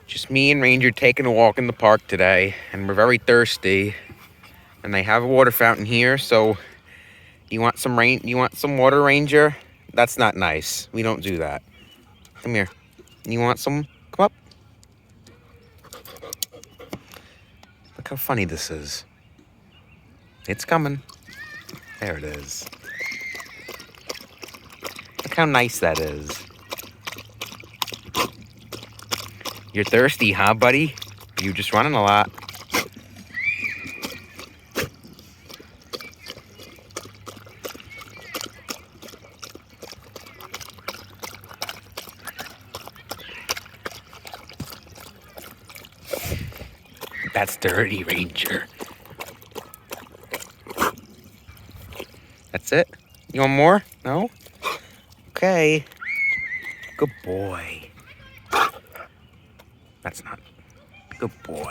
Just me and Ranger taking a walk in the park today, and we're very thirsty. And they have a water fountain here, so you want some water, Ranger? That's not nice. We don't do that. Come here. You want some? Come up. Look how funny this is. It's coming. There it is. Look how nice that is. You're thirsty, huh, buddy? You're just running a lot. That's dirty, Ranger. That's it? You want more? No? Okay. Good boy. That's not... Good boy.